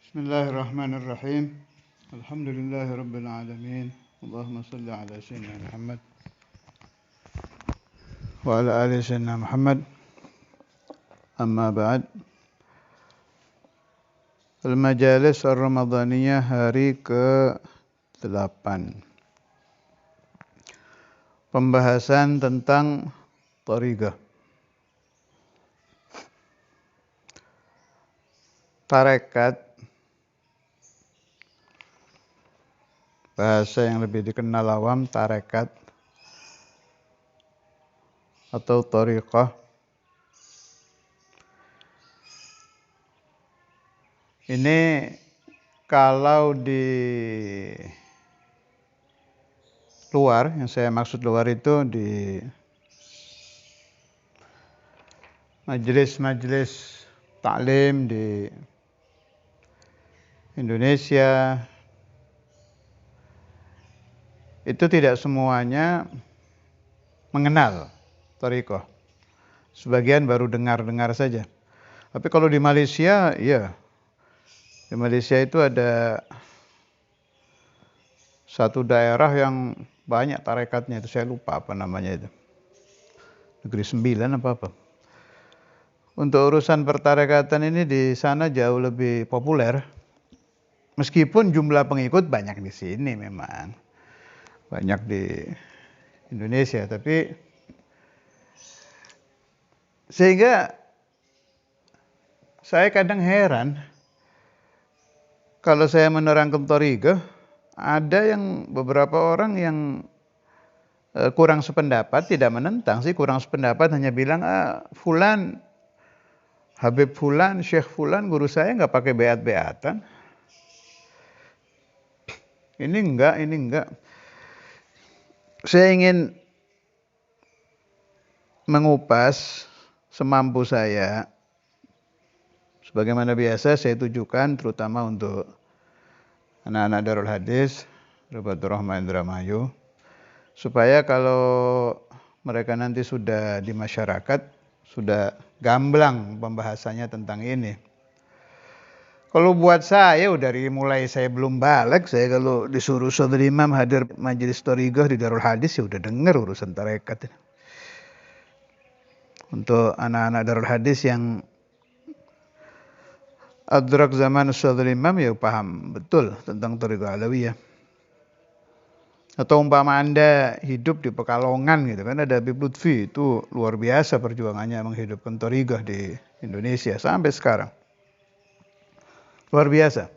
Bismillahirrahmanirrahim. Alhamdulillahi rabbil alamin. Allahumma salli ala sayyidina Muhammad wa ala ali sayyidina Muhammad. Amma ba'd. Al-Majalis Ar-Ramadaniyah hari ke-8. Pembahasan tentang thariqah. Tarekat, bahasa yang lebih dikenal awam tarekat atau thariqah. Ini kalau di luar, yang saya maksud luar itu di majelis-majelis taklim di Indonesia, itu tidak semuanya mengenal thariqah. Sebagian baru dengar-dengar saja. Tapi kalau di Malaysia, ya, di Malaysia itu ada satu daerah yang banyak tarekatnya, itu saya lupa apa namanya itu. Negeri Sembilan apa. Untuk urusan pertarekatan ini di sana jauh lebih populer. Meskipun jumlah pengikut banyak di sini memang. Banyak di Indonesia, tapi sehingga saya kadang heran kalau saya menerangkan thariqah, ada yang beberapa orang yang kurang sependapat, tidak menentang sih, kurang sependapat, hanya bilang fulan, Habib fulan, Syekh fulan, guru saya nggak pakai beat-beatan. Ini enggak. Saya ingin mengupas semampu saya. Sebagaimana biasa saya tujukan terutama untuk anak-anak Darul Hadis, Robatul Rahman Indramayu, supaya kalau mereka nanti sudah di masyarakat, sudah gamblang pembahasannya tentang ini. Kalau buat saya, dari mulai saya belum balik, saya kalau disuruh saudara imam hadir majelis thariqah di Darul Hadis, ya udah dengar urusan tarekat. Untuk anak-anak Darul Hadis yang adrak zaman saudara imam, ya paham betul tentang thariqah alawiyah. Atau umpama Anda hidup di Pekalongan gitu kan, ada Habib Lutfi, itu luar biasa perjuangannya menghidupkan thariqah di Indonesia sampai sekarang. Luar biasa.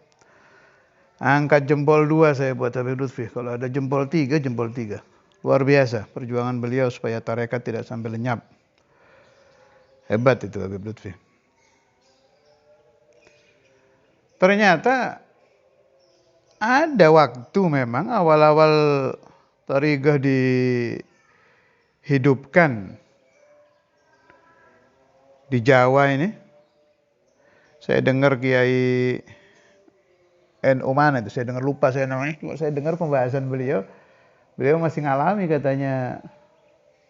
Angkat jempol 2 saya buat Habib Lutfi. Kalau ada jempol 3, jempol 3. Luar biasa perjuangan beliau supaya tarekat tidak sampai lenyap. Hebat itu Habib Lutfi. Ternyata ada waktu memang awal-awal thariqah dihidupkan di Jawa ini. Saya dengar Kiai NU mana itu, saya dengar, lupa saya namanya. Cuma saya dengar pembahasan beliau masih ngalami katanya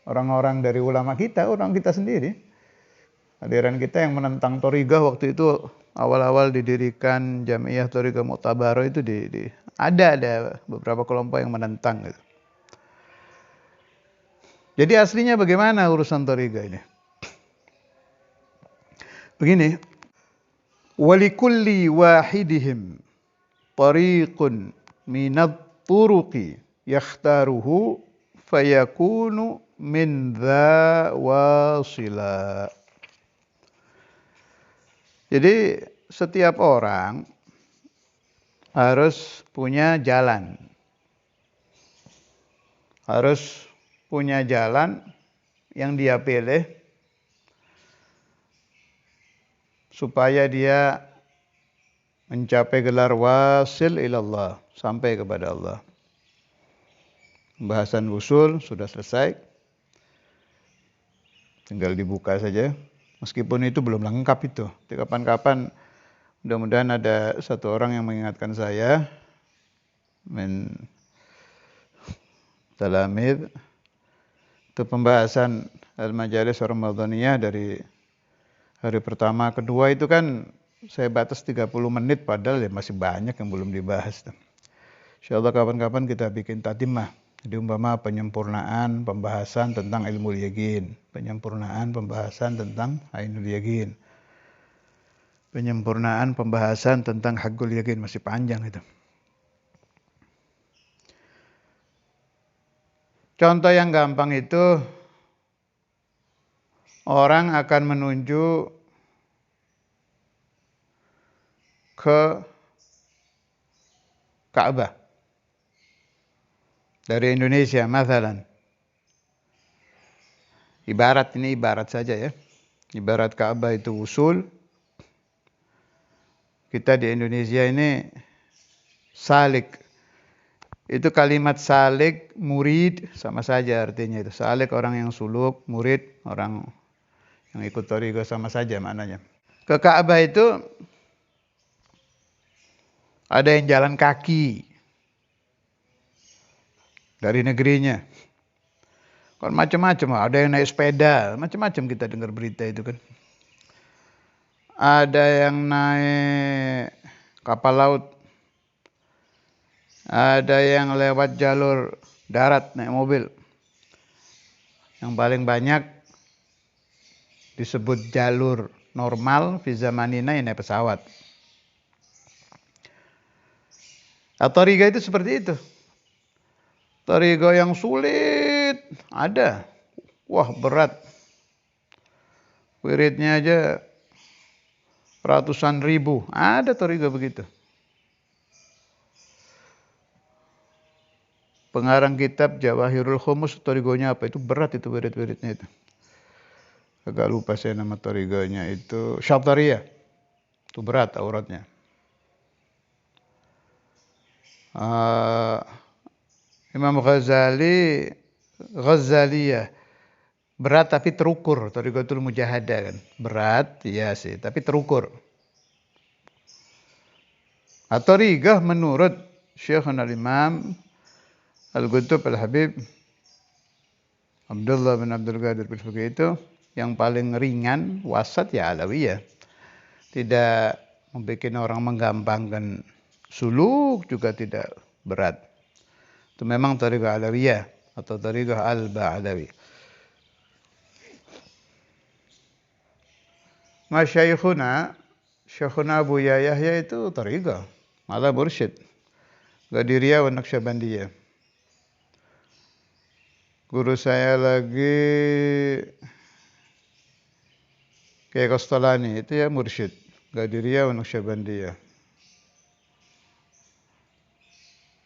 orang-orang dari ulama kita, orang kita sendiri. Aliran kita yang menentang thariqah waktu itu awal-awal didirikan Jamiah Thariqah Mu'tabarah itu ada beberapa kelompok yang menentang gitu. Jadi aslinya bagaimana urusan thariqah ini? Begini, walikulli wahidihim tariqun minat turuqi yakhtaruhu fayakunu min dha wasila. Jadi setiap orang harus punya jalan. Harus punya jalan yang dia pilih supaya dia mencapai gelar wasil ilallah, sampai kepada Allah. Pembahasan usul sudah selesai. Tinggal dibuka saja. Meskipun itu belum lengkap itu. Kapan-kapan mudah-mudahan ada satu orang yang mengingatkan saya talamid itu pembahasan Al-Majalis Ar-Ramadaniyah dari hari pertama kedua itu kan saya batas 30 menit padahal ya masih banyak yang belum dibahas. Insyaallah kapan-kapan kita bikin tatimah. Jadi umpama penyempurnaan pembahasan tentang ilmu yaqin, penyempurnaan pembahasan tentang ainul yaqin, penyempurnaan pembahasan tentang haqqul yaqin, masih panjang itu. Contoh yang gampang itu orang akan menuju ke Ka'bah dari Indonesia, masalan. Ibarat saja ya. Ibarat Ka'bah itu usul, kita di Indonesia ini salik. Itu kalimat salik, murid, sama saja artinya itu. Salik orang yang suluk, murid orang yang ikut thariqah, sama saja maknanya. Ke Ka'bah itu ada yang jalan kaki dari negerinya. Kan macam-macam, ada yang naik sepeda, macam-macam kita dengar berita itu kan. Ada yang naik kapal laut, ada yang lewat jalur darat naik mobil. Yang paling banyak disebut jalur normal fi zamanina naik pesawat. Thariqah itu seperti itu. Thariqah yang sulit ada. Wah, berat. Wiridnya aja ratusan ribu. Ada thariqah begitu. Pengarang kitab Jawahirul Khumus, thariqahnya apa? Itu berat itu wirid-wiridnya itu. Agak lupa saya nama thariqahnya itu. Syathariyah. Itu berat auratnya. Imam Ghazaliyah. Berat tapi terukur. Thariqatul Mujahadah kan. Berat, iya sih. Tapi terukur. Thariqah menurut Syekhuna al-Imam Al-Qutub Al-Habib Abdullah bin Abdul Qadir Al-Fiqih itu yang paling ringan, wasat ya alawiyah. Tidak membuat orang menggampangkan, suluk juga tidak berat. Itu memang thariqah alawiyah atau thariqah al-ba'alawi. Masyaikhuna, Syekhuna Abu Yahya itu thariqah, malah mursyid. Qadiriyah wa Naqsyabandiyah. Guru saya lagi kayak Kostolani itu ya mursyid. Qadiriyah wa Naqsyabandiyah.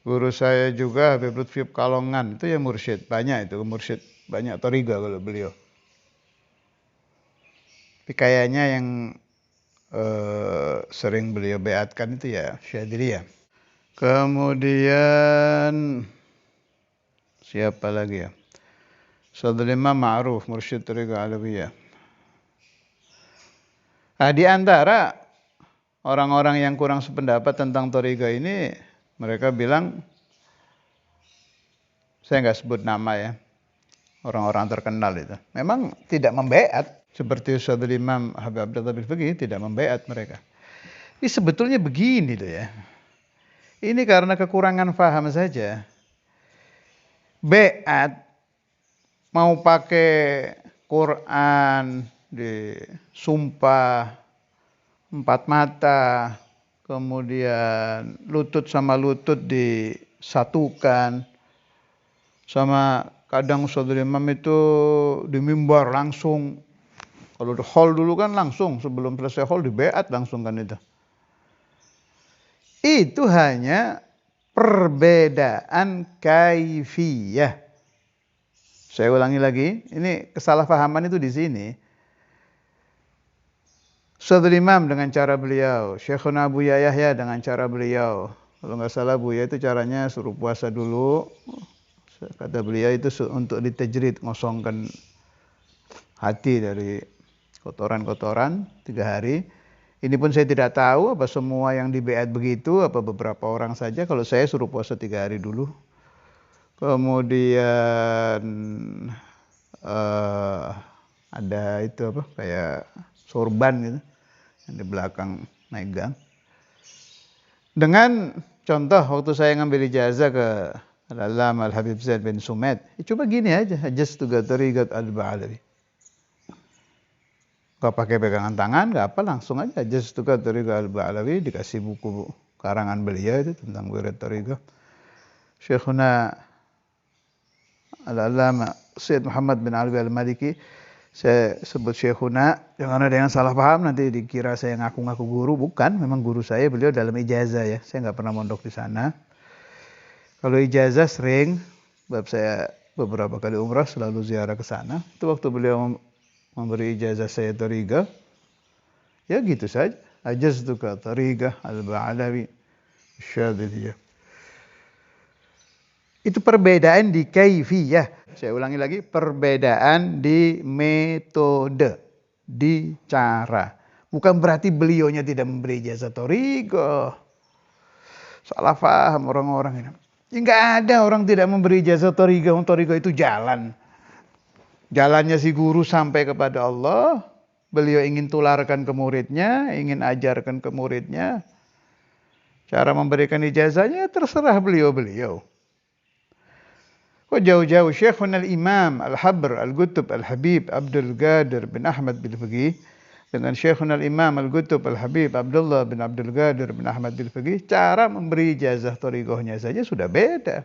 Guru saya juga Habib Lutfi Kalongan itu ya mursyid. Banyak itu mursyid. Banyak thariqah kalau beliau. Tapi kayaknya yang sering beliau beatkan itu ya Syadziliyah. Kemudian siapa lagi ya? Saudara Imam Ma'ruf, mursyid thariqah alawiyah. Di antara orang-orang yang kurang sependapat tentang thariqah ini, mereka bilang, saya nggak sebut nama ya, orang-orang terkenal itu. Memang tidak membaiat, seperti Saudara Imam Habib Abdullah bin Fiqih tidak membaiat mereka. Ini sebetulnya begini tuh ya. Ini karena kekurangan faham saja. Baiat mau pakai Quran disumpah 4 mata, kemudian lutut sama lutut disatukan, sama kadang Saudara Imam itu di mimbar langsung. Kalau di hall dulu kan langsung, sebelum selesai hall di baiat langsung kan itu. Itu hanya perbedaan kaifiyah. Saya ulangi lagi, ini kesalahpahaman itu di sini. Saudara Imam dengan cara beliau, Syekhuna Abu Yahya dengan cara beliau. Kalau nggak salah Buya itu caranya suruh puasa dulu. Kata beliau itu untuk ditajrid, ngosongkan hati dari kotoran-kotoran 3 hari. Ini pun saya tidak tahu apa semua yang di baiat begitu, apa beberapa orang saja. Kalau saya suruh puasa 3 hari dulu. Kemudian ada itu apa kayak sorban gitu yang di belakang megang. Dengan contoh waktu saya ngambil ijazah ke Al-Allamah Al-Habib Zaid bin Sumed, coba gini aja, Hajjaztu Tariqat Al-Ba'alawi. Gak pakai pegangan tangan, gak apa, langsung aja Hajjaztu Tariqat Al-Ba'alawi, dikasih buku karangan beliau itu tentang wirid tariqah. Syekhuna Al-Allamah Syed Muhammad bin Alwi Al-Maliki, saya sebut Syekhuna, jangan ada yang salah paham nanti dikira saya ngaku-ngaku guru. Bukan, memang guru saya, beliau dalam ijazah ya. Saya nggak pernah mondok di sana. Kalau ijazah sering, sebab saya beberapa kali umrah selalu ziarah ke sana. Itu waktu beliau memberi ijazah saya tariqah, ya gitu saja. Ajaztuka tariqah al-Ba'alawi Syadziliyah. Itu perbedaan di kaifiyah. Saya ulangi lagi, perbedaan di metode, di cara. Bukan berarti beliaunya tidak memberi ijazah tariqah. Salah paham orang-orang ini. Ya, nggak ada orang tidak memberi ijazah tariqah. Tariqah itu jalan. Jalannya si guru sampai kepada Allah. Beliau ingin tularkan ke muridnya, ingin ajarkan ke muridnya. Cara memberikan ijazahnya terserah beliau-beliau. Kok jauh-jauh Syekhuna al-Imam Al-Habr Al-Qutb Al-Habib Abdul Qadir bin Ahmad bin Faqih dengan Syekhuna al-Imam Al-Qutb Al-Habib Abdullah bin Abdul Qadir bin Ahmad bin Faqih, cara memberi ijazah tariqahnya saja sudah beda.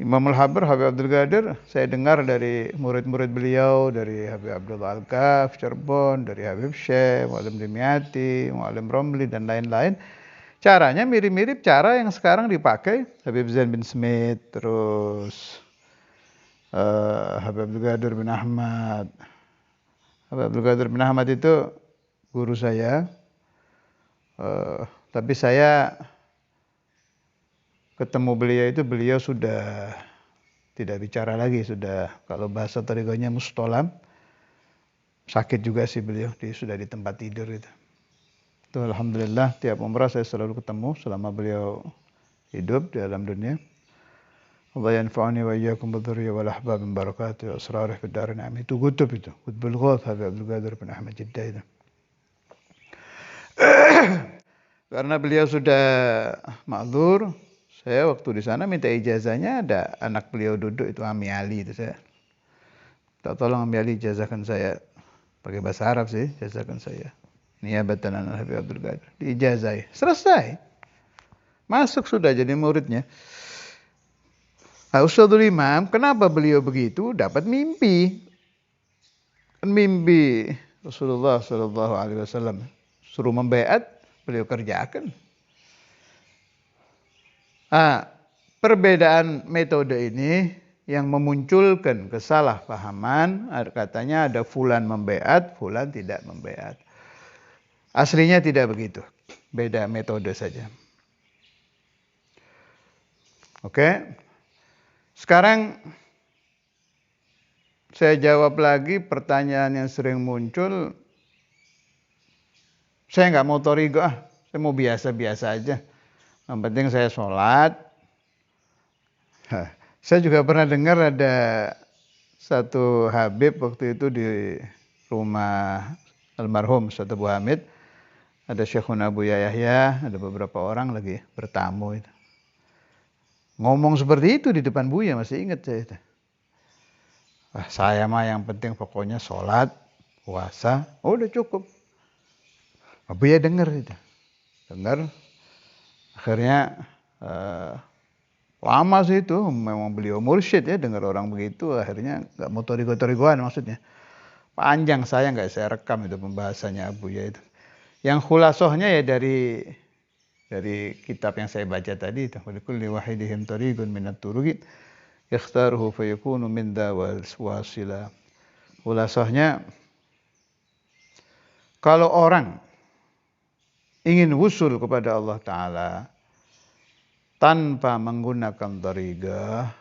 Imam Al-Habr Habib Abdul Qadir, saya dengar dari murid-murid beliau, dari Habib Abdullah Al-Kaf Cirebon, dari Habib Syekh, Mu'alim Dimyati, Mu'alim Romli dan lain-lain. Caranya mirip-mirip cara yang sekarang dipakai Habib Zain bin Smith, terus Habib Abdul Qadir bin Ahmad. Habib Abdul Qadir bin Ahmad itu guru saya, tapi saya ketemu beliau itu beliau sudah tidak bicara lagi, sudah kalau bahasa tariqahnya mustolam, sakit juga sih beliau, dia sudah di tempat tidur itu. Itu alhamdulillah tiap umrah saya selalu ketemu selama beliau hidup di alam dunia. Allah yanfa'uni wa iyyakum bidhurriyyah wal ahbab min barakatuh asrarih fid darin amin. Itu kutub itu, Qutbul Ghath Habib Abdul Qadir bin Ahmad Jeddah itu. Karena beliau sudah ma'dzur, saya waktu di sana minta ijazahnya, ada anak beliau duduk itu Ami Ali itu, saya tolong Ami Ali ijazahkan saya, pakai bahasa Arab sih, ijazahkan saya. Niyabatan an Habib Abdul Qadir. Diijazai. Selesai. Masuk sudah jadi muridnya. Nah, Ustadzul Imam, kenapa beliau begitu? Dapat mimpi. Kan mimpi Rasulullah sallallahu alaihi wasallam suruh membaiat, beliau kerjakan. Perbedaan metode ini yang memunculkan kesalahpahaman, katanya ada fulan membaiat, fulan tidak membaiat. Aslinya tidak begitu, beda metode saja. Oke, sekarang saya jawab lagi pertanyaan yang sering muncul. Saya nggak mau tariqah, saya mau biasa-biasa aja. Yang penting saya sholat. Saya juga pernah dengar ada satu Habib waktu itu di rumah almarhum Ustaz Abu Hamid. Ada Syekhuna Abu Yahya, ada beberapa orang lagi bertamu itu. Ngomong seperti itu di depan Buya, masih ingat saya itu. Saya mah yang penting pokoknya sholat, puasa, udah cukup. Buya dengar itu. Dengar. Akhirnya lama sih itu, memang beliau mursyid ya, dengar orang begitu, akhirnya nggak mau torigo-torigoan maksudnya. Panjang, saya nggak saya rekam itu pembahasannya Buya itu. Yang khulasohnya ya dari kitab yang saya baca tadi itu, walikulli wahidihim tariqun minat turuqi yakhtaruhu fayakunu min dawal wasila. Khulasohnya, kalau orang ingin wusul kepada Allah Ta'ala tanpa menggunakan tariqah,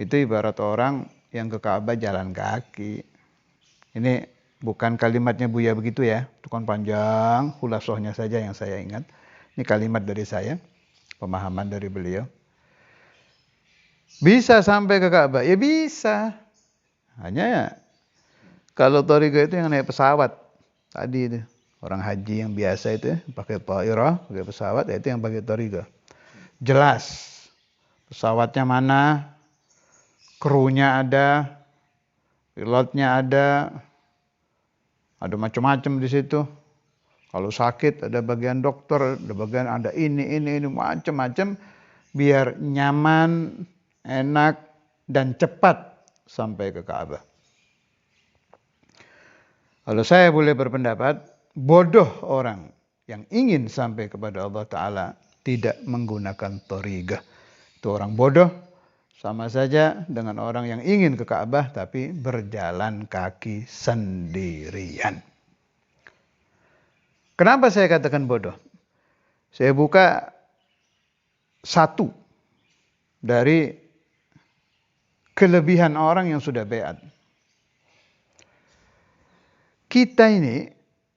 itu ibarat orang yang ke Ka'bah jalan kaki. Ini bukan kalimatnya Buya begitu ya, itu kan panjang, khulasohnya saja yang saya ingat. Ini kalimat dari saya, pemahaman dari beliau. Bisa sampai ke Ka'bah? Ya bisa. Hanya ya, kalau tariqah itu yang naik pesawat tadi itu. Orang haji yang biasa itu pakai ta'irah, pakai pesawat, itu yang pakai thariqah. Jelas pesawatnya mana, krunya ada, pilotnya ada macam-macam di situ. Kalau sakit ada bagian dokter, ada bagian ada ini macam-macam biar nyaman, enak dan cepat sampai ke Ka'bah. Kalau saya boleh berpendapat, bodoh orang yang ingin sampai kepada Allah Ta'ala tidak menggunakan thariqah. Itu orang bodoh, sama saja dengan orang yang ingin ke Ka'bah tapi berjalan kaki sendirian. Kenapa saya katakan bodoh? Saya buka satu dari kelebihan orang yang sudah baiat. Kita ini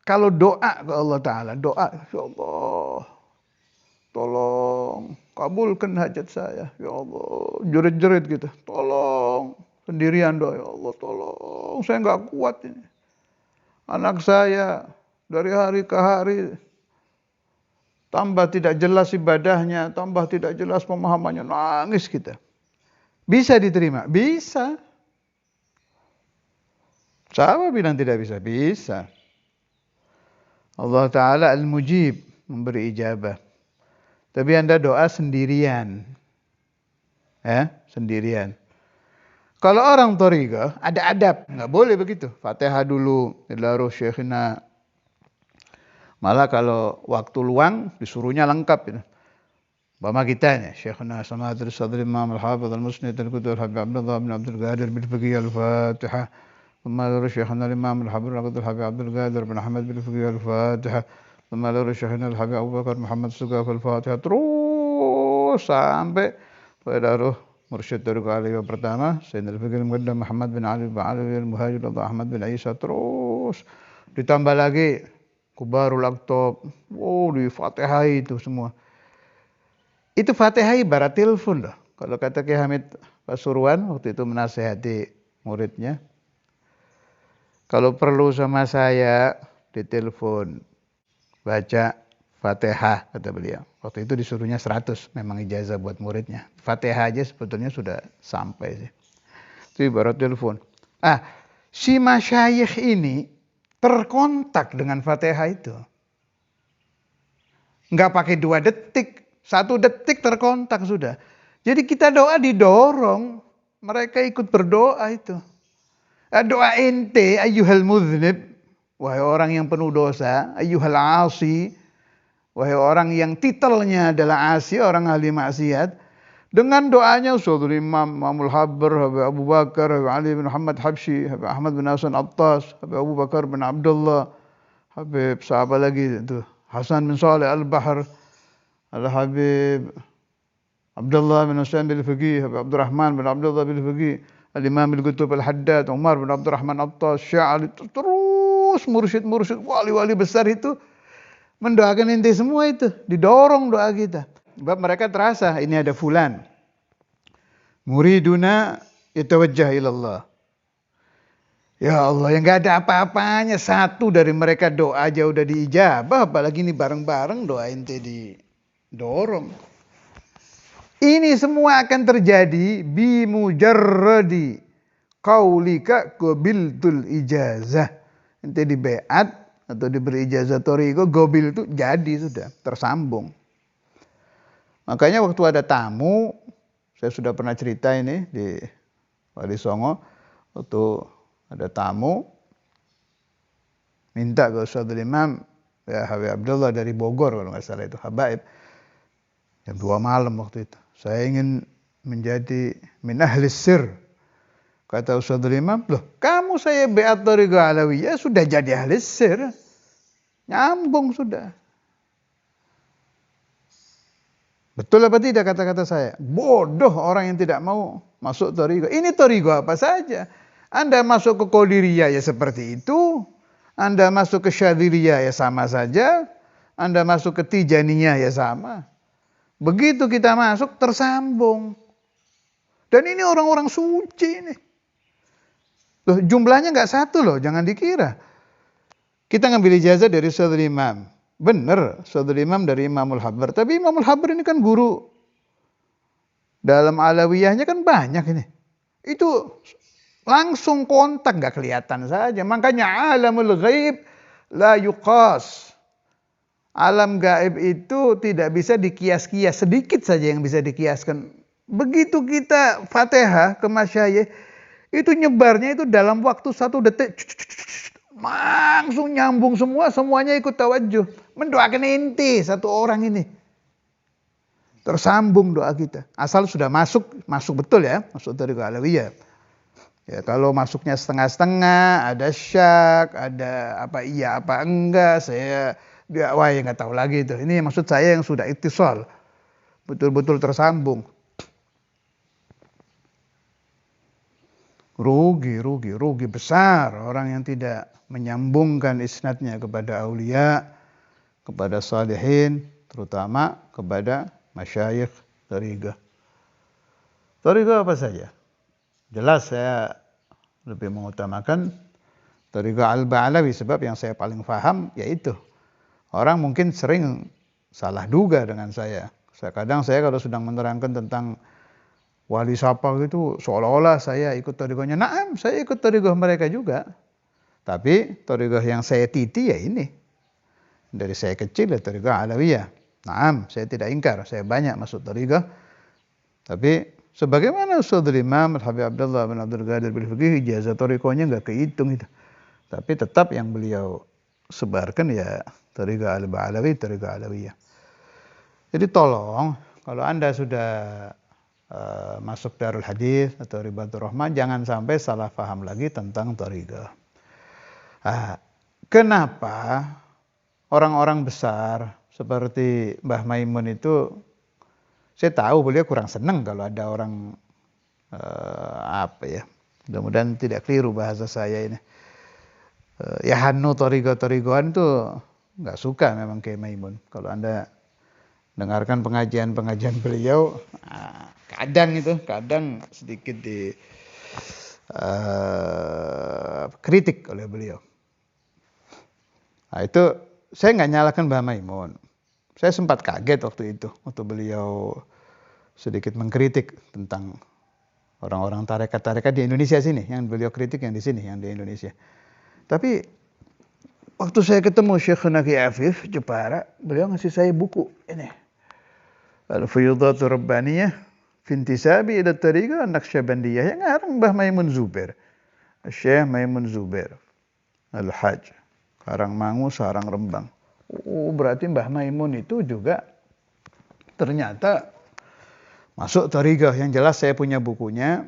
kalau doa ke Allah Ta'ala, doa, ya Allah, tolong kabulkan hajat saya, ya Allah, jerit-jerit gitu, tolong, sendirian doa, ya Allah, tolong, saya nggak kuat ini. Anak saya dari hari ke hari tambah tidak jelas ibadahnya, tambah tidak jelas pemahamannya, nangis kita. Bisa diterima? Bisa. Siapa bilang tidak bisa? Bisa. Allah Ta'ala Al-Mujib, memberi ijabah. Tapi Anda doa sendirian. Sendirian. Kalau orang thariqah, ada adab. Nggak boleh begitu. Fatihah dulu. Ilaruh syekhina. Malah kalau waktu luang, disuruhnya lengkap. Bama kita nih. Syekhina Samahatul Sadri Imam Al-Hafidh Al-Musnid Al-Qutul Habib Abdullah bin Abdul Qadir bil-Fiqhi Al-Fatihah. ثم لور شيخنا الإمام الحبيب الحبيب عبد القادر بن أحمد بالفقيه الفاتحة ثم لور شيخنا الحبيب أبو بكر محمد Suga الفاتحة terus sampai pada ruh mursyid Thariqah Aliyah pertama Sayyidina Al-Fiqih Al-Muqaddam Muhammad bin Ali bin Alawi Al-Muhajir Ahmad bin Isa, terus ditambah lagi Kubarul Aktab, di Fatihah itu semua. Itu Fatihah ibarat telepon loh. Kalau kata Ki Hamid Pasuruan waktu itu menasihati muridnya, kalau perlu sama saya ditelepon, baca Fatihah, kata beliau. Waktu itu disuruhnya 100, memang ijazah buat muridnya. Fatihah aja sebetulnya sudah sampai sih. Itu ibarat telepon. Si masyayikh ini terkontak dengan Fatihah itu. Nggak pakai 2 detik, 1 detik terkontak sudah. Jadi kita doa didorong, mereka ikut berdoa itu. Doa ente ayyuhal mudhnib, wahai orang yang penuh dosa, ayyuhal asi, wahai orang yang titelnya adalah asi, orang ahli maksiat, dengan doanya Saudara Imam Imamul Habr, Habib Abu Bakar, Habib Ali bin Muhammad Habsyi, Habib Ahmad bin Hasan Attas, Habib Abu Bakar bin Abdullah, Habib sahabat lagi itu Hasan bin Saleh Al-Bahr, Al-Habib Abdullah bin Husain bil-Fiqih, Habib Abdurrahman bin Abdullah bil-Fiqih, Al-Imam Al-Qutub Al-Haddad, Umar bin Abdurrahman Attas, Sya'ali, terus mursyid-mursyid, wali-wali besar itu mendoakan ente semua itu. Didorong doa kita. Sebab mereka terasa, ini ada fulan. Muriduna yatawajjah ilallah. Ya Allah, yang gak ada apa-apanya. Satu dari mereka doa aja udah diijabah, apalagi ini bareng-bareng doa ente didorong. Ini semua akan terjadi bimujarradi qaulika qabiltul ijazah. Ente di baiat atau diberi ijazah thariqah, qabil itu jadi sudah tersambung. Makanya waktu ada tamu, saya sudah pernah cerita ini di Wali Songo, waktu ada tamu minta ke Ustadzul Imam ya Habib Abdullah dari Bogor kalau nggak salah itu, habaib. Jam 2 malam waktu itu. Saya ingin menjadi min ahli sir. Kata Ustadzul Imam, loh kamu saya baiat thariqah alawiyah sudah jadi ahli sir. Nyambung sudah. Betul apa tidak kata-kata saya? Bodoh orang yang tidak mau masuk thariqah. Ini thariqah apa saja. Anda masuk ke Qadiriyah ya seperti itu. Anda masuk ke Syadziliyah ya sama saja. Anda masuk ke Tijaniyah ya sama. Begitu kita masuk tersambung. Dan ini orang-orang suci ini. Loh, jumlahnya nggak satu loh, jangan dikira. Kita ngambil ijazah dari Saudul Imam. Benar, Saudul Imam dari Imamul Habbar. Tapi Imamul Habbar ini kan guru. Dalam Alawiyahnya kan banyak ini. Itu langsung kontak, nggak kelihatan saja. Makanya alamul ghaib la yuqas. Alam gaib itu tidak bisa dikias-kias. Sedikit saja yang bisa dikiaskan. Begitu kita Fatihah ke masyayikh, itu nyebarnya itu dalam waktu 1 detik. Langsung nyambung semua, semuanya ikut tawajuh. Mendoakan inti satu orang ini. Tersambung doa kita. Asal sudah masuk betul ya. Masuk dari Alawiyah. Ya, kalau masuknya setengah-setengah, ada syak, ada apa iya apa enggak, saya ya nggak tahu lagi itu. Ini maksud saya yang sudah ittisal. Betul-betul tersambung. Rugi besar orang yang tidak menyambungkan isnadnya kepada aulia, kepada salihin, terutama kepada masyayikh thariqah. Thariqah apa saja? Jelas saya lebih mengutamakan thariqah Al-Ba'alawi sebab yang saya paling paham yaitu orang mungkin sering salah duga dengan saya. Kadang saya kalau sedang menerangkan tentang wali sapa gitu seolah-olah saya ikut thariqahnya. Naam, saya ikut thariqah mereka juga. Tapi thariqah yang saya titi ya ini. Dari saya kecil ya thariqah Alawiyah. Naam, saya tidak ingkar, saya banyak masuk thariqah. Tapi sebagaimana Ustadzul Imam Al-Habib Abdullah bin Abdul Qadir bin Fiqih, ijazah thariqahnya enggak kehitung itu. Tapi tetap yang beliau sebarkan ya thariqah Al-Ba'alawi, thariqah Alawiyah. Jadi tolong kalau Anda sudah masuk Darul Hadis atau Ribatul Rahmah, jangan sampai salah paham lagi tentang thariqah. Kenapa orang-orang besar seperti Mbah Maimun itu, saya tahu beliau kurang senang kalau ada orang mudah-mudahan tidak keliru bahasa saya ini. Ya hanu thariqah-thariqahan itu nggak suka memang Kiai Maimun. Kalau Anda dengarkan pengajian-pengajian beliau, kadang sedikit di kritik oleh beliau. Nah, itu saya nggak nyalakan Mbah Maimun. Saya sempat kaget waktu itu, waktu beliau sedikit mengkritik tentang orang-orang tarekat-tarekat di Indonesia sini, yang beliau kritik yang di sini, yang di Indonesia. Tapi waktu saya ketemu Syekhuna Ki Afif Jepara, beliau ngasih saya buku ini, Al-Fuyudatur Rabbaniyah fi Intisabi ila Tariqah An-Naqsyabandiyah, yang ngarang Mbah Maimun Zubair, Syekh Maimun Zubair Al-Hajj, Karangmangu, Sarang Rembang. Berarti Mbah Maimun itu juga ternyata masuk thariqah. Yang jelas saya punya bukunya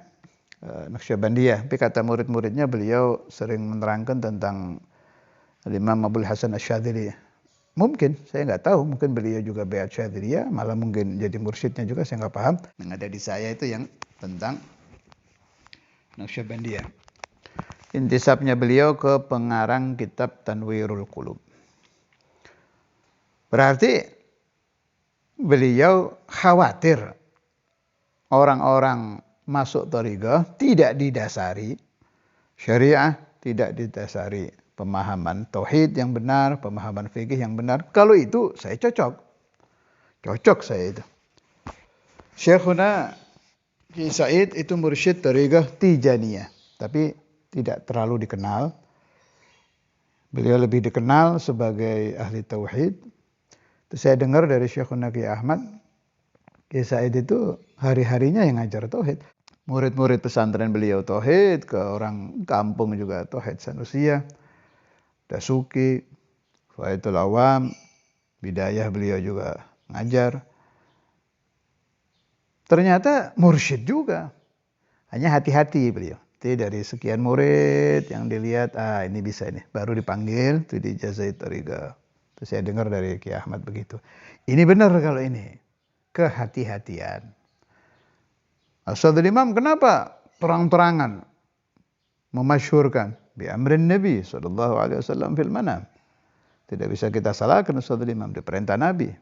Naqsyabandiyah. Tapi kata murid-muridnya beliau sering menerangkan tentang Imam Abul Hasan Asy-Syadzili. Mungkin, saya nggak tahu, mungkin beliau juga Bai'at Syadziliyah, malah mungkin jadi mursyidnya juga, saya nggak paham. Yang ada di saya itu yang tentang Naqsyabandiyah. Intisabnya beliau ke pengarang kitab Tanwirul Qulub. Berarti beliau khawatir orang-orang masuk thariqah tidak didasari syariah, tidak didasari pemahaman tauhid yang benar, pemahaman fikih yang benar. Kalau itu saya cocok saya itu. Syekhuna Ki Said itu mursyid thariqah Tijaniyah, tapi tidak terlalu dikenal. Beliau lebih dikenal sebagai ahli tauhid. Saya dengar dari Syekhuna Ki Ahmad, Ki Said itu hari-harinya yang ngajar tauhid. Murid-murid pesantren beliau tauhid, ke orang kampung juga tauhid Sanusiyah, Dasuki, Faidul Awam, Bidayah beliau juga ngajar. Ternyata mursyid juga. Hanya hati-hati beliau. Jadi dari sekian murid yang dilihat, ini bisa ini. Baru dipanggil, itu diijazai thariqah. Terus saya dengar dari Ki Ahmad begitu. Ini benar kalau ini. Kehati-hatian. Ustadzul Imam kenapa terang-terangan memasyhurkan bi amrin Nabi sallallahu alaihi wasallam fil manam? Tidak bisa kita salahkan Ustadzul Imam, di perintah Nabi.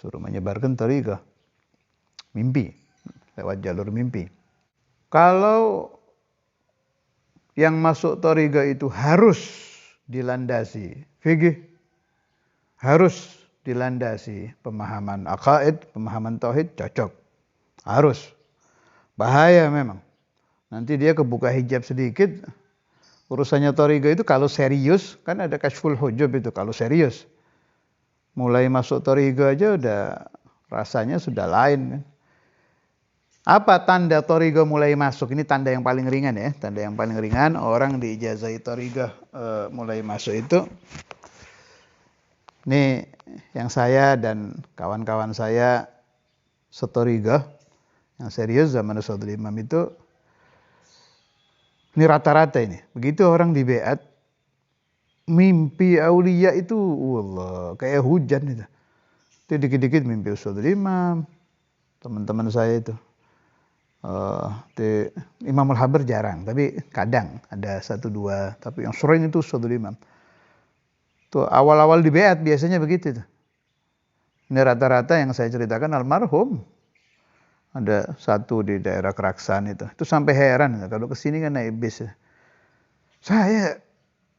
Suruh menyebarkan thariqah. Mimpi, lewat jalur mimpi. Kalau yang masuk thariqah itu harus dilandasi fikih, harus dilandasi pemahaman aqaid, pemahaman tauhid, cocok. Harus. Bahaya memang. Nanti dia kebuka hijab sedikit, urusannya thariqah itu kalau serius, kan ada kashful hujub itu kalau serius. Mulai masuk thariqah aja udah rasanya sudah lain kan. Apa tanda thariqah mulai masuk? Ini tanda yang paling ringan ya. Tanda yang paling ringan orang diijazahi thariqah mulai masuk itu. Ini yang saya dan kawan-kawan saya sethariqah yang serius zaman Ustadzul Imam itu, ini rata-rata ini. Begitu orang di beat, mimpi aulia itu wallah kayak hujan itu. Itu dikit-dikit mimpi Ustadzul Imam, teman-teman saya itu. Imamul Habar jarang, tapi kadang ada 1-2, tapi yang sering itu Ustadzul Imam. Tuh awal-awal di beat biasanya begitu tuh. Ini rata-rata yang saya ceritakan almarhum. Ada satu di daerah Keraksan itu. Itu sampai heran kalau kesini kan naik bis. Saya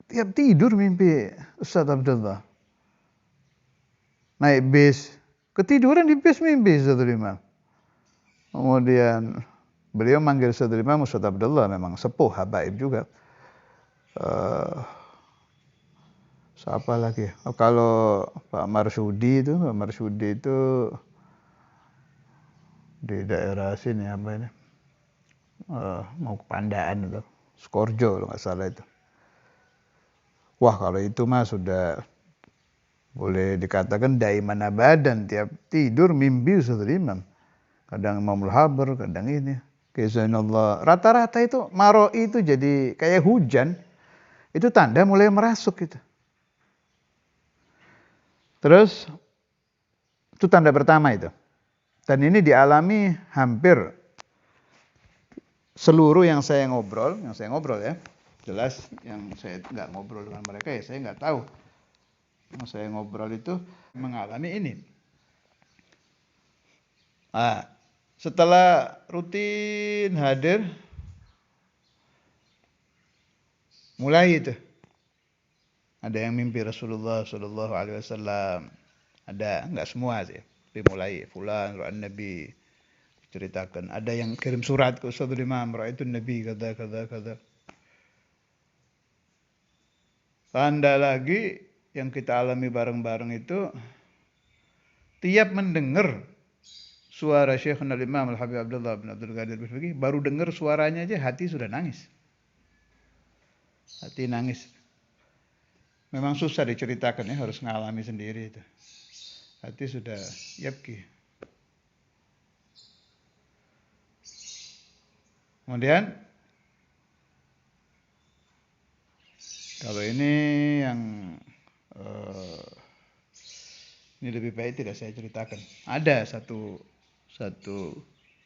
tiap tidur mimpi Ustaz Abdullah. Naik bis, ketiduran di bis mimpi Ustadzul Imam. Kemudian beliau manggil Ustadzul Imam Ustaz Abdullah, memang sepuh habaib juga. Siapa lagi? Kalau Pak Marsudi itu di daerah sini apa ini? Mau ke Pandaan itu, Skorjo kalau nggak salah itu. Wah kalau itu mah sudah boleh dikatakan daiman abadan, tiap tidur mimpi Ustadzul Imam. Kadang Imamul Habar, kadang ini. Kesanallah. Rata-rata itu maroi itu jadi kayak hujan. Itu tanda mulai merasuk gitu. Terus itu tanda pertama itu. Dan ini dialami hampir seluruh yang saya ngobrol ya. Jelas yang saya nggak ngobrol dengan mereka ya saya nggak tahu. Yang saya ngobrol itu mengalami ini. Setelah rutin hadir, mulai itu. Ada yang mimpi Rasulullah Shallallahu Alaihi Wasallam. Ada, nggak semua sih. Tapi mulai fulan ru'an Nabi ceritakan. Ada yang kirim surat ke Ustadzul Imam, ra'aitu Nabi kata. Tanda lagi yang kita alami bareng-bareng itu, tiap mendengar suara Syekhul Imam Al-Habib Abdullah bin Abdul Qadir Bisbiki, baru dengar suaranya aja hati sudah nangis. Hati nangis. Memang susah diceritakan ya, harus ngalami sendiri itu. Hati sudah yabki. Kemudian kalau ini yang ini lebih baik tidak saya ceritakan. Ada satu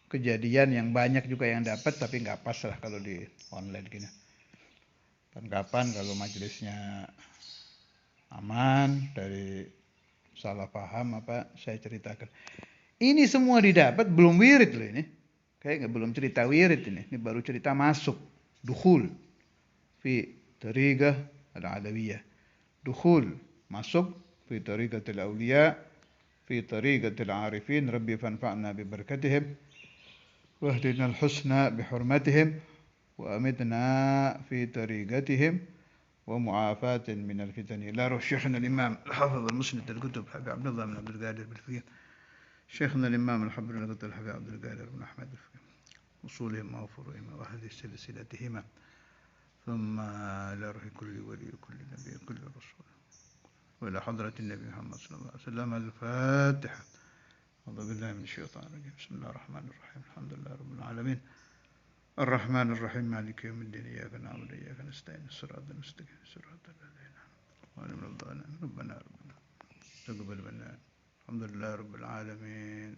kejadian yang banyak juga yang dapat tapi nggak pas lah kalau di online gini. Kapan kalau majelisnya aman dari salah paham apa saya ceritakan. Ini semua didapat belum wirid loh ini. Kayak belum cerita wirid ini. Ini baru cerita masuk. Dukhul. Fi tariqah al-alawiyah. Dukhul. Masuk. Fi tariqatil awliya. Fi tariqatil arifin. Rabbi fanfa'na bi barakatihim. Wahdina al-husna bi hurmatihim. Wa amitna fi tariqatihim. ومعافاة من الفتن إلى روح شيخنا الإمام الحافظ المسند الكتب حبيب عبد الله بن عبد القادر بالفقيه شيخنا الإمام الحبر الكتب حبيب عبد القادر بن أحمد بالفقيه وصولهما وفروعهما وهذه سلسلتهما ثم إلى روح كل ولي كل نبي كل رسول وإلى حضرة النبي محمد صلى الله عليه وسلم الفاتحة أعوذ بالله من الشيطان الرجيم بسم الله الرحمن الرحيم الحمد لله رب العالمين الرحمن الرحيم مالك يوم الدين إياك نعبد وإياك نستعين الصراط المستقيم صراط الذين أنعمت عليهم ربنا تقبل منا الحمد لله رب العالمين.